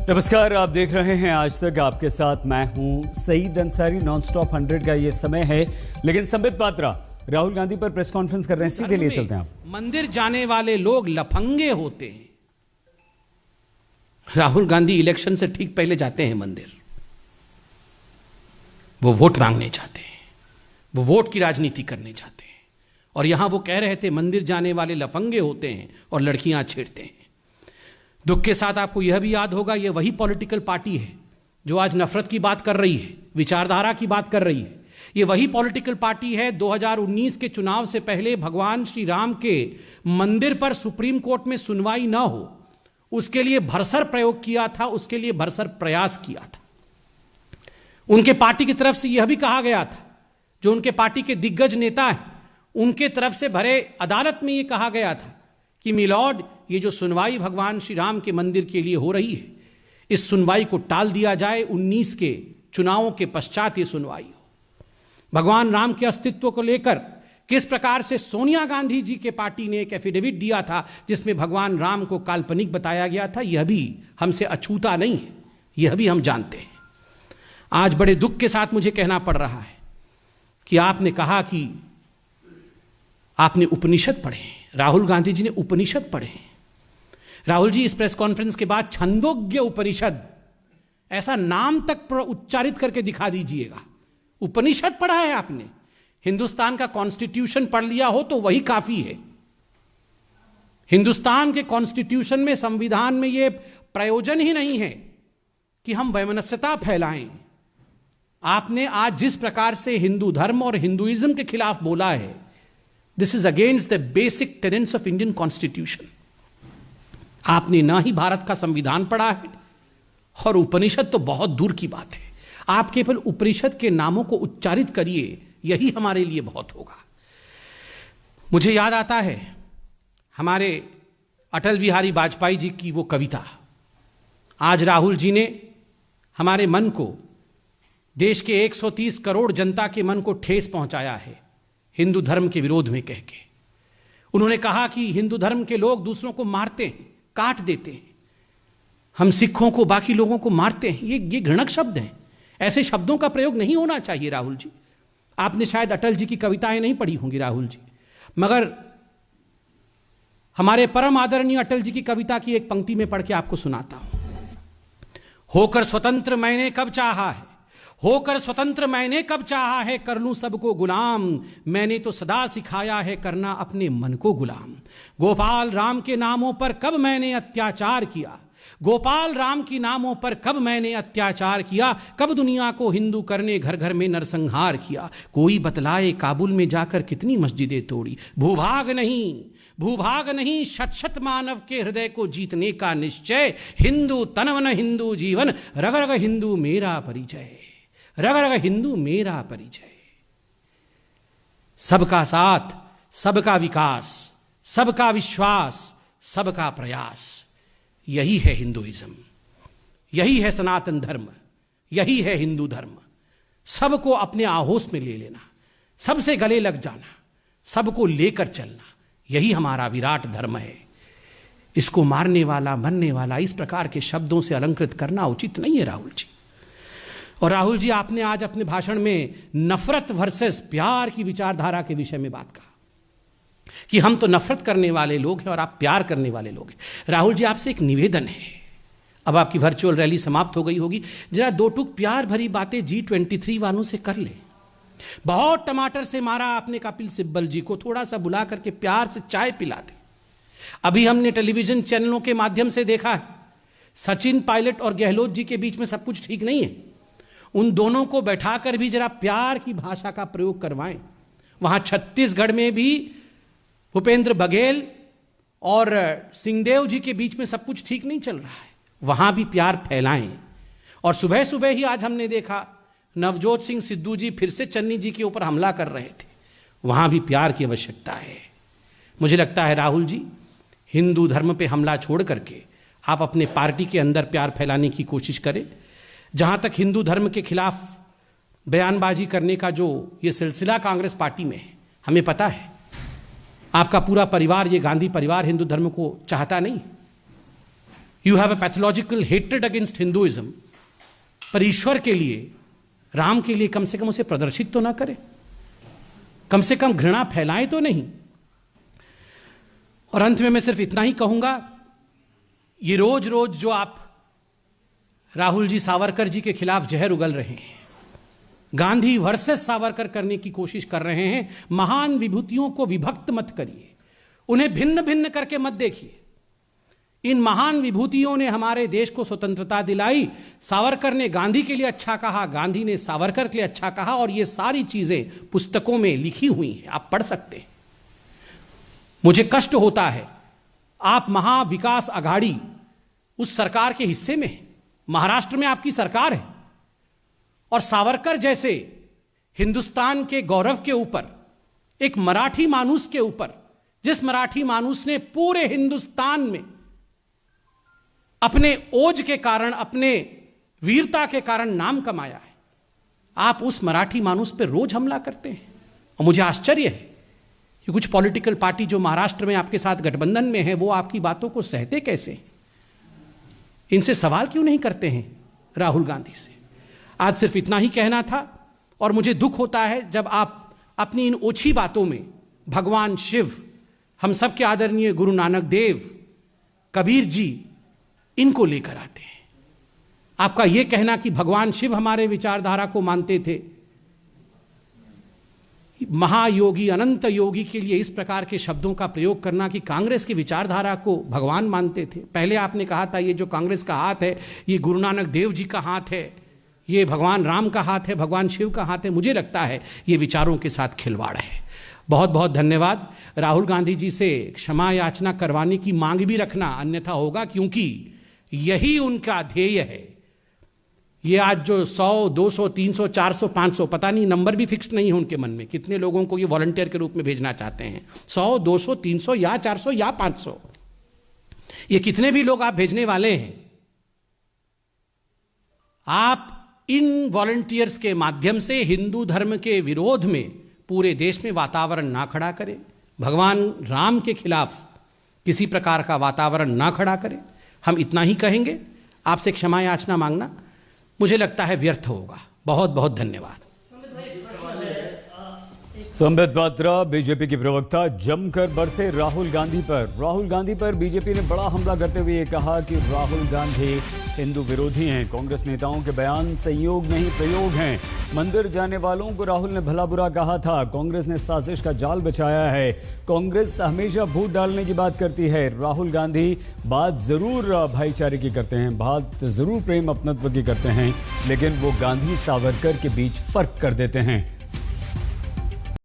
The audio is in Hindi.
नमस्कार, आप देख रहे हैं आज तक। आपके साथ मैं हूं सईद अंसारी। नॉनस्टॉप 100 का ये समय है, लेकिन संबित पात्रा राहुल गांधी पर प्रेस कॉन्फ्रेंस कर रहे हैं। सीधे लिए चलते हैं। आप मंदिर जाने वाले लोग लफंगे होते हैं। राहुल गांधी इलेक्शन से ठीक पहले जाते हैं मंदिर। वो वोट मांगने जाते हैं, वो वोट की राजनीति करने जाते हैं। और यहां वो कह रहे थे मंदिर जाने वाले लफंगे होते हैं और लड़कियां छेड़ते हैं। दुख के साथ आपको यह भी याद होगा, यह वही पॉलिटिकल पार्टी है जो आज नफरत की बात कर रही है, विचारधारा की बात कर रही है। यह वही पॉलिटिकल पार्टी है 2019 के चुनाव से पहले भगवान श्री राम के मंदिर पर सुप्रीम कोर्ट में सुनवाई ना हो, उसके लिए भरसर प्रयोग किया था, उसके लिए भरसर प्रयास किया था। उनके पार्टी की तरफ से यह भी कहा गया था, जो उनके पार्टी के दिग्गज नेता हैं उनके तरफ से भरे अदालत में यह कहा गया था कि मिलॉर्ड, ये जो सुनवाई भगवान श्री राम के मंदिर के लिए हो रही है, इस सुनवाई को टाल दिया जाए। 19 के चुनावों के पश्चात ये सुनवाई हो। भगवान राम के अस्तित्व को लेकर किस प्रकार से सोनिया गांधी जी के पार्टी ने एक एफिडेविट दिया था जिसमें भगवान राम को काल्पनिक बताया गया था, यह भी हमसे अछूता नहीं है, यह भी हम जानते हैं। आज बड़े दुख के साथ मुझे कहना पड़ रहा है कि आपने कहा कि आपने उपनिषद पढ़े। राहुल गांधी जी ने उपनिषद पढ़े। राहुल जी, इस प्रेस कॉन्फ्रेंस के बाद छंदोग्य उपनिषद ऐसा नाम तक उच्चारित करके दिखा दीजिएगा। उपनिषद पढ़ा है आपने? हिंदुस्तान का कॉन्स्टिट्यूशन पढ़ लिया हो तो वही काफी है। हिंदुस्तान के कॉन्स्टिट्यूशन में, संविधान में यह प्रयोजन ही नहीं है कि हम वैमनस्यता फैलाएं। आपने आज जिस प्रकार से हिंदू धर्म और हिंदुइज्म के खिलाफ बोला है, this is against the basic tenants of Indian constitution. आपने ना ही भारत का संविधान पढ़ा है और उपनिषद तो बहुत दूर की बात है। आप केवल उपनिषद के नामों को उच्चारित करिए, यही हमारे लिए बहुत होगा। मुझे याद आता है हमारे अटल बिहारी वाजपेयी जी की वो कविता। आज राहुल जी ने हमारे मन को, देश के 130 करोड़ जनता के मन को ठेस पहुंचाया है हिंदू धर्म के विरोध में कह के। उन्होंने कहा कि हिंदू धर्म के लोग दूसरों को मारते हैं, काट देते हैं, हम सिखों को, बाकी लोगों को मारते हैं। ये घृणक शब्द हैं। ऐसे शब्दों का प्रयोग नहीं होना चाहिए। राहुल जी, आपने शायद अटल जी की कविताएं नहीं पढ़ी होंगी राहुल जी, मगर हमारे परम आदरणीय अटल जी की कविता की एक पंक्ति में पढ़ के आपको सुनाता हूं। होकर स्वतंत्र मैंने कब चाहा है, होकर स्वतंत्र मैंने कब चाहा है, कर लूं सबको गुलाम, मैंने तो सदा सिखाया है करना अपने मन को गुलाम। गोपाल राम के नामों पर कब मैंने अत्याचार किया, गोपाल राम की नामों पर कब मैंने अत्याचार किया, कब दुनिया को हिंदू करने घर घर में नरसंहार किया। कोई बतलाए काबुल में जाकर कितनी मस्जिदें तोड़ी, भूभाग नहीं शत शत मानव के हृदय को जीतने का निश्चय। हिंदू तनवन हिंदू जीवन, रग रग हिंदू मेरा परिचय, रग रग हिंदू मेरा परिचय। सबका साथ, सबका विकास, सबका विश्वास, सबका प्रयास, यही है हिंदुइज्म, यही है सनातन धर्म, यही है हिंदू धर्म। सबको अपने आहोश में ले लेना, सबसे गले लग जाना, सबको लेकर चलना, यही हमारा विराट धर्म है। इसको मारने वाला, मरने वाला, इस प्रकार के शब्दों से अलंकृत करना उचित नहीं है राहुल जी। और राहुल जी, आपने आज अपने भाषण में नफरत वर्सेस प्यार की विचारधारा के विषय में बात कहा कि हम तो नफरत करने वाले लोग हैं और आप प्यार करने वाले लोग हैं। राहुल जी, आपसे एक निवेदन है, अब आपकी वर्चुअल रैली समाप्त हो गई होगी, जरा दो टूक प्यार भरी बातें G23 वालों से कर ले। बहुत टमाटर से मारा आपने कपिल सिब्बल जी को, थोड़ा सा बुला करके प्यार से चाय पिला दे। अभी हमने टेलीविजन चैनलों के माध्यम से देखा है, सचिन पायलट और गहलोत जी के बीच में सब कुछ ठीक नहीं है। उन दोनों को बैठाकर भी जरा प्यार की भाषा का प्रयोग करवाएं। वहां छत्तीसगढ़ में भी भूपेंद्र बघेल और सिंहदेव जी के बीच में सब कुछ ठीक नहीं चल रहा है, वहां भी प्यार फैलाएं। और सुबह सुबह ही आज हमने देखा नवजोत सिंह सिद्धू जी फिर से चन्नी जी के ऊपर हमला कर रहे थे, वहां भी प्यार की आवश्यकता है। मुझे लगता है राहुल जी, हिंदू धर्म पे हमला छोड़ करके आप अपने पार्टी के अंदर प्यार फैलाने की कोशिश करें। जहां तक हिंदू धर्म के खिलाफ बयानबाजी करने का जो ये सिलसिला कांग्रेस पार्टी में है, हमें पता है आपका पूरा परिवार, ये गांधी परिवार, हिंदू धर्म को चाहता नहीं। You have a pathological hatred against Hinduism, पर ईश्वर के लिए, राम के लिए कम से कम उसे प्रदर्शित तो ना करें, कम से कम घृणा फैलाएं तो नहीं। और अंत में मैं सिर्फ इतना ही कहूंगा, ये रोज रोज जो आप राहुल जी सावरकर जी के खिलाफ जहर उगल रहे हैं, गांधी वर्सेस सावरकर करने की कोशिश कर रहे हैं, महान विभूतियों को विभक्त मत करिए, उन्हें भिन्न भिन्न करके मत देखिए। इन महान विभूतियों ने हमारे देश को स्वतंत्रता दिलाई। सावरकर ने गांधी के लिए अच्छा कहा, गांधी ने सावरकर के लिए अच्छा कहा, और ये सारी चीजें पुस्तकों में लिखी हुई हैं, आप पढ़ सकते हैं। मुझे कष्ट होता है, आप महाविकास आघाड़ी उस सरकार के हिस्से में हैं, महाराष्ट्र में आपकी सरकार है, और सावरकर जैसे हिंदुस्तान के गौरव के ऊपर, एक मराठी मानुस के ऊपर, जिस मराठी मानुस ने पूरे हिंदुस्तान में अपने ओज के कारण, अपने वीरता के कारण नाम कमाया है, आप उस मराठी मानुस पर रोज हमला करते हैं। और मुझे आश्चर्य है कि कुछ पॉलिटिकल पार्टी जो महाराष्ट्र में आपके साथ गठबंधन में है, वो आपकी बातों को सहते कैसे हैं? इनसे सवाल क्यों नहीं करते हैं राहुल गांधी से? आज सिर्फ इतना ही कहना था, और मुझे दुख होता है जब आप अपनी इन ओछी बातों में भगवान शिव, हम सब के आदरणीय गुरु नानक देव, कबीर जी, इनको लेकर आते हैं। आपका यह कहना कि भगवान शिव हमारे विचारधारा को मानते थे, महायोगी अनंत योगी के लिए इस प्रकार के शब्दों का प्रयोग करना कि कांग्रेस की विचारधारा को भगवान मानते थे। पहले आपने कहा था ये जो कांग्रेस का हाथ है, ये गुरु नानक देव जी का हाथ है, ये भगवान राम का हाथ है, भगवान शिव का हाथ है। मुझे लगता है ये विचारों के साथ खिलवाड़ है। बहुत बहुत धन्यवाद। राहुल गांधी जी से क्षमा याचना करवाने की मांग भी रखना अन्यथा होगा, क्योंकि यही उनका ध्येय है। ये आज जो 100, 200, 300, 400, 500, पता नहीं, नंबर भी फिक्स नहीं है उनके मन में, कितने लोगों को ये वॉलंटियर के रूप में भेजना चाहते हैं, 100, 200, 300 या 400 या 500, ये कितने भी लोग आप भेजने वाले हैं, आप इन वॉलंटियर्स के माध्यम से हिंदू धर्म के विरोध में पूरे देश में वातावरण ना खड़ा करें, भगवान राम के खिलाफ किसी प्रकार का वातावरण ना खड़ा करें। हम इतना ही कहेंगे। आपसे क्षमा याचना मांगना मुझे लगता है व्यर्थ होगा। बहुत बहुत धन्यवाद। संबित पात्रा, बीजेपी की प्रवक्ता, जमकर बरसे राहुल गांधी पर। राहुल गांधी पर बीजेपी ने बड़ा हमला करते हुए ये कहा कि राहुल गांधी हिंदू विरोधी हैं। कांग्रेस नेताओं के बयान संयोग नहीं प्रयोग हैं। मंदिर जाने वालों को राहुल ने भला बुरा कहा था। कांग्रेस ने साजिश का जाल बिछाया है। कांग्रेस हमेशा वोट डालने की बात करती है। राहुल गांधी बात जरूर भाईचारे की करते हैं, बात जरूर प्रेम अपनत्व की करते हैं, लेकिन वो गांधी सावरकर के बीच फर्क कर देते हैं।